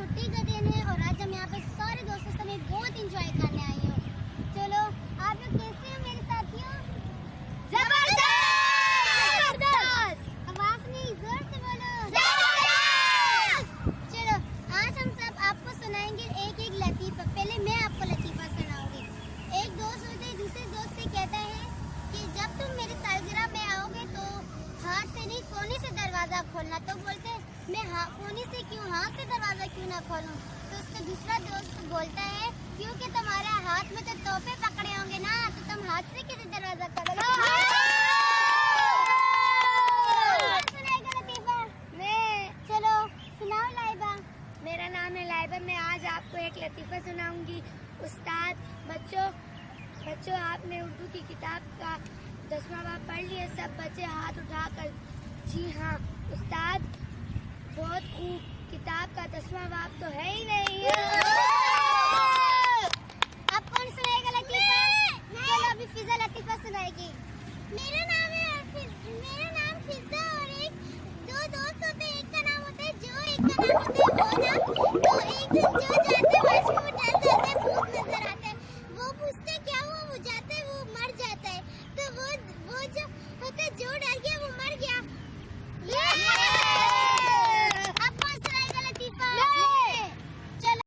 छुट्टी का दिन है और आज हम यहाँ पे सारे दोस्तों समेत बहुत इंजॉय करने आई हूँ। चलो आप लोग कैसे हैं मेरे साथियों? जबरदस्त! आवाज नहीं, जोर से बोलो। जबरदस्त! चलो आज हम सब आपको सुनाएंगे एक एक लतीफा। पहले मैं आपको लतीफा सुनाऊंगी। एक दोस्त होते दूसरे दोस्त से कहता है कि जब तुम मेरी सालगिरह में आओगे तो हाथ से नहीं कोने से दरवाजा खोलना। तो बोलते मैं कोने से क्यों, हाथ से दरवाजा क्यों ना खोलूं? तो उसका दूसरा दोस्त बोलता है क्योंकि तुम्हारे हाथ में तो तोहफे पकड़े होंगे ना, तो तुम हाथ से कैसे दरवाजा खोलोगे? सुनाएगा लतीफा? मैं। चलो सुनाओ लाइबा। मेरा नाम है लाइबा। मैं आज आपको एक लतीफा सुनाऊंगी। उस्ताद, बच्चों आपने उर्दू की किताब का 10वां बाब पढ़ लिया? सब बच्चे हाथ उठाकर। जी हाँ उस्ताद, बहुत खूब। किताब का 10वां बाब तो है ही नहीं। अब कौन सुनाएगा लतीफा? चलो अभी फिजा लतीफा सुनाएगी। मेरा नाम फिजा और एक दो दोस्त होते हैं। एक का नाम होता है जो, एक का नाम होता है वो ना। तो एक दिन जो जाते हैं वाशरूम में जाते हैं, भूत नजर आते हैं। वो पूछते क्या हुआ, वो जाते हैं, वो मर जाता है। तो वो जो होता है जो डर गया वो मर गया। अब कौन सुनाएगा लतीफा? चलो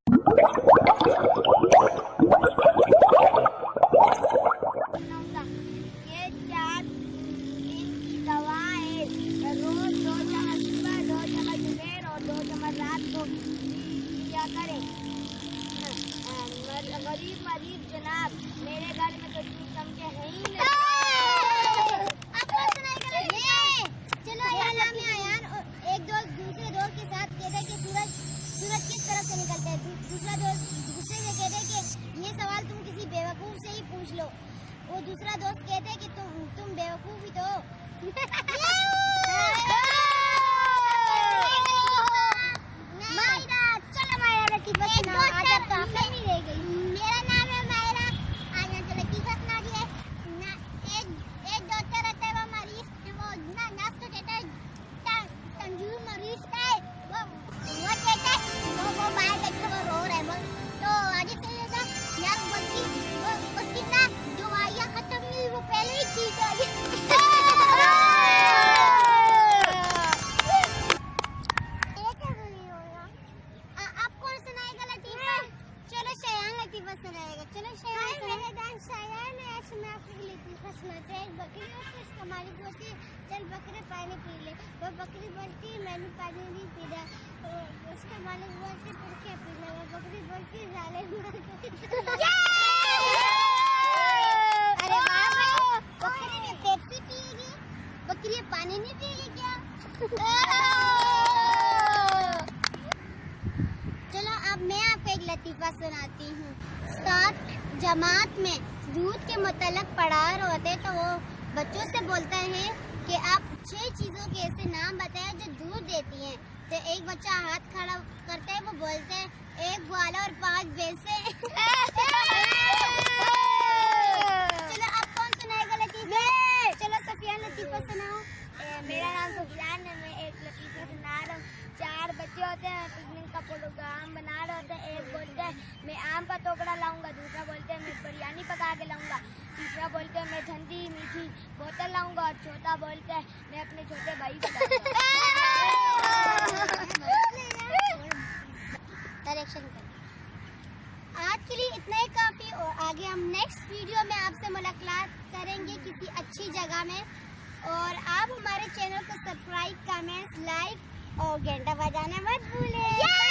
ये 4 दिन की दवा है। रोज 2 चम्मच सुबह, 2 चम्मच दोपहर और 2 चम्मच रात को क्या करें। मरीज जनाब, मेरे घर में तो 3 चमचे है ही नहीं। चलो यार नाम है यार। एक दोस्त दूसरे दोस्त के साथ कहते हैं कि सूरज किस तरफ से निकलता है। दूसरा दोस्त दूसरे से कहते हैं कि ये सवाल तुम किसी बेवकूफ से ही पूछ लो। वो दूसरा दोस्त कहते हैं कि तुम बेवकूफ ही तो हो। चलो मायरा लतीफा सुनाओ। आज अब तो आप नहीं रह गई। मेरा नाम है मायरा। आज मैं तो लतीफा सुना दी है। एक डॉक्टर रहता है, वो मरीज वो ना नर्स को कहता है तंजूर मरीज का है। वो कहता है वो बाहर बैठा वो रो रहा है। तो आगे से नर्स बोलती उसकी ना दवाइयाँ खत्म नहीं, वो पहले ही ठीक हो गई। आप कौन सुनाएगा लतीफा? चलो शयान लतीफा सुनाएगा। चलो शयान। मेरा नाम शयान है। आज मैं आपको लतीफा सुनाती हूँ। एक बकरी होती है, उसका मालिक बोलती है चल बकरे पानी पी ले। वो बकरी बोलती है मैंने पानी नहीं पीना। तो उसका मालिक बोलते फिर क्या पीना? वो बकरी बोलती है साले अरे बकरी ने पेप्सी पिएगी, बकरी पानी नहीं पिएगी क्या? चलो अब मैं आपको एक लतीफा सुनाती हूँ। उस्ताद जमात में दूध के मुतल्लिक़ पढ़ा रहे होते तो वो बच्चों से बोलता है कि आप 6 चीजों के ऐसे नाम बताएं जो दूध देती हैं। तो एक बच्चा हाथ खड़ा करता है, वो बोलते हैं 1 ग्वाला और 5 भैंसे। चलो अब कौन सुनाएगा लतीफा? चलो सफियान लतीफा सुनाओ। मेरा नाम सुफियान है। मैं एक लतीफा सुना रहा हूँ। 4 बच्चे होते हैं, पिकनिक का प्रोग्राम बना रहे होते हैं। एक बोलता है मैं आम का टोकरा लाऊंगा, दूसरा बोलते हैं मैं बिरयानी पका के लाऊंगा, तीसरा बोलते हैं मैं ठंडी मीठी बोतल लाऊंगा और चौथा बोलते हैं मैं अपने छोटे भाई को लाऊंगा। आज के लिए इतना ही काफी और आगे हम नेक्स्ट वीडियो में आपसे मुलाकात करेंगे किसी अच्छी जगह में। और आप हमारे चैनल को सब्सक्राइब, कमेंट्स, लाइक और घंटा बजाना मत भूलें।